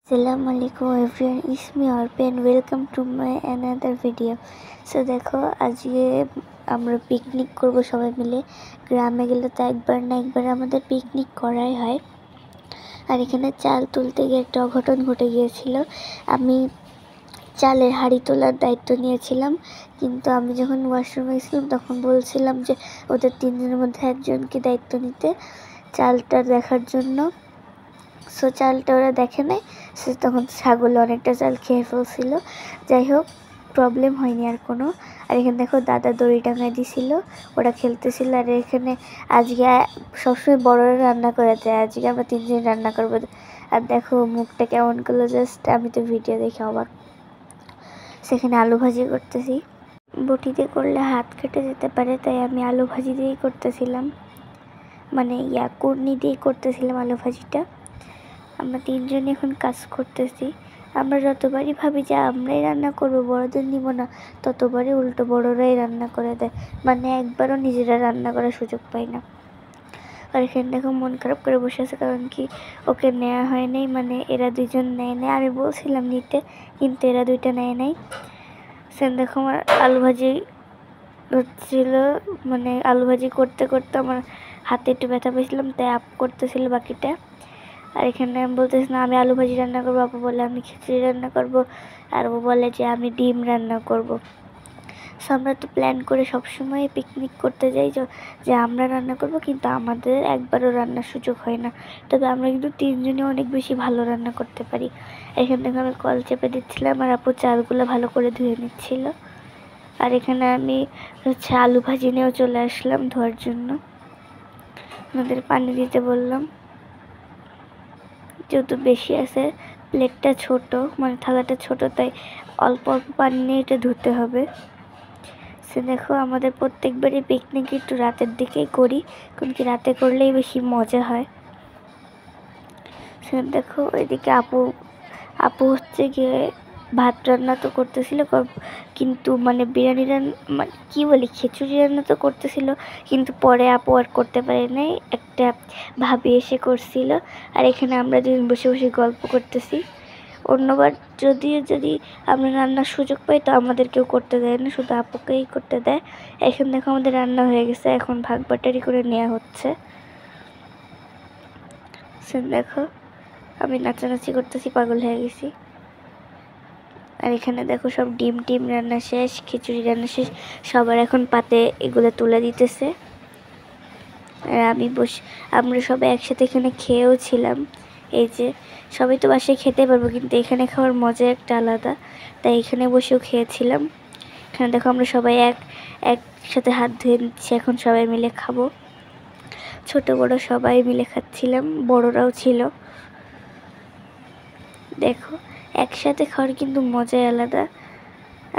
Assalamu alaikum everyone, it's me Arpi and welcome to my another video. So দেখো আজকে আমরা picnic করব সবাই মিলে। গ্রামে গেলে তো একবার না একবার আমাদের পিকনিক করাই হয়। আর এখানে চাল তুলতে গিয়ে একটা অঘটন ঘটে গিয়েছিল। আমি চালের হাঁড়ি তোলার দায়িত্ব নিয়েছিলাম, কিন্তু আমি যখন ওয়াশরুমে গেছিলাম তখন বলছিলাম যে ওদের তিনজনের মধ্যে একজনকে দায়িত্ব নিতে চালটা দেখার জন্য। সো চালটা ওরা দেখে নাই, সে তখন ছাগল অনেকটা চাল খেয়ে ফেলছিল। যাই হোক, প্রবলেম হয়নি আর কোনো। আর এখানে দেখো দাদা দড়ি টাঙায় দিছিল, ওরা খেলতেছিল। আর এখানে আজকে সবসময় বড়রা রান্না করে দেয়, আজকে আমরা তিনজন রান্না করবো। আর দেখো মুখটা কেমন করলো, জাস্ট আমি তো ভিডিও দেখে অবাক। সেখানে আলু ভাজি করতেছি। বটিতে করলে হাত কেটে যেতে পারে, তাই আমি আলু ভাজি দিয়েই করতেছিলাম, মানে কুড়নি দিয়েই করতেছিলাম আলু ভাজিটা। আমরা তিনজনে এখন কাজ করতেছি। আমরা যতবারই ভাবি যে আমরাই রান্না করবো, বড়দের নিব না, ততবারই উল্টো বড়রাই রান্না করে দেয়, মানে একবারও নিজেরা রান্না করার সুযোগ পাই না। আর এখানে দেখো মন খারাপ করে বসে আছে, কারণ কি ওকে নেওয়া হয় নাই, মানে এরা দুজন নেয় নাই। আমি বলছিলাম নিতে, কিন্তু এরা দুইটা নেয় নাই। সেন দেখো আমার আলু ভাজি হচ্ছিল, মানে আলু ভাজি করতে করতে আমার হাতে একটু ব্যথা পেয়েছিলাম, তাই আপ করতেছিল বাকিটা। আর এখানে আমি বলতেছি না আমি আলু ভাজি রান্না করবো, আপু বলে আমি খিচুড়ি রান্না করব, আর ও বলে যে আমি ডিম রান্না করব। সো আমরা তো প্ল্যান করে সবসময় পিকনিক করতে যাই যে আমরা রান্না করব, কিন্তু আমাদের একবারও রান্নার সুযোগ হয় না। তবে আমরা কিন্তু তিনজনে অনেক বেশি ভালো রান্না করতে পারি। এখান থেকে আমি কল চেপে দিচ্ছিলাম, আর আপু চালগুলো ভালো করে ধুয়ে নিচ্ছিল। আর এখানে আমি আলু ভাজি নিয়েও চলে আসলাম ধোয়ার জন্য। আমাদের পানি দিতে বললাম, যেহেতু বেশি আছে, প্লেটটা ছোট, মানে থালাটা ছোট, তাই অল্প অল্প পানি নিয়ে এটা ধুতে হবে। সে দেখো আমাদের প্রত্যেকবারই পিকনিক একটু রাতের দিকেই করি, কারণ কি রাতে করলেই বেশি মজা হয়। সে দেখো ওইদিকে আপু হচ্ছে গিয়ে ভাত রান্না তো করতেছিল, কিন্তু মানে বিরিয়ানি রান্না, মানে কী বলি, খিচুড়ি রান্না তো করতেছিল, কিন্তু পরে আপু আর করতে পারে নাই, একটা ভাবি এসে করছিল। আর এখানে আমরা দুজন বসে বসে গল্প করতেছি। অন্যবার যদি আমরা রান্নার সুযোগ পাই তো আমাদের কেউ করতে দেয় না, শুধু আপুকেই করতে দেয়। এখন দেখো আমাদের রান্না হয়ে গেছে, এখন ভাগ বাটারি করে নেওয়া হচ্ছে। দেখো আমি নাচানাচি করতেছি, পাগল হয়ে গেছি। আর এখানে দেখো সব ডিম রান্না শেষ, খিচুড়ি রান্না শেষ, সবার এখন পাতে এগুলো তুলে দিতেছে। আর আমরা সবাই একসাথে এখানে খেয়েও ছিলাম। এই যে সবাই তো বাসায় খেতে পারবো, কিন্তু এখানে খাওয়ার মজা একটা আলাদা, তাই এখানে বসেও খেয়েছিলাম। এখানে দেখো আমরা সবাই একসাথে হাত ধুয়ে নিচ্ছি, এখন সবাই মিলে খাবো। ছোট বড় সবাই মিলে খাচ্ছিলাম, বড়রাও ছিল। দেখো একসাথে খাওয়ার কিন্তু মজাই আলাদা।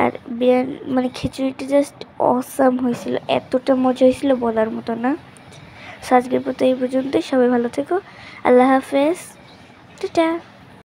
আর বিরিয়ানি মানে খিচুড়িটা জাস্ট অসাম হয়েছিল, এতটা মজা হয়েছিল বলার মতো না। আজকের মতো এই পর্যন্তই, সবাই ভালো থেকো, আল্লাহ হাফেজ, টাটা।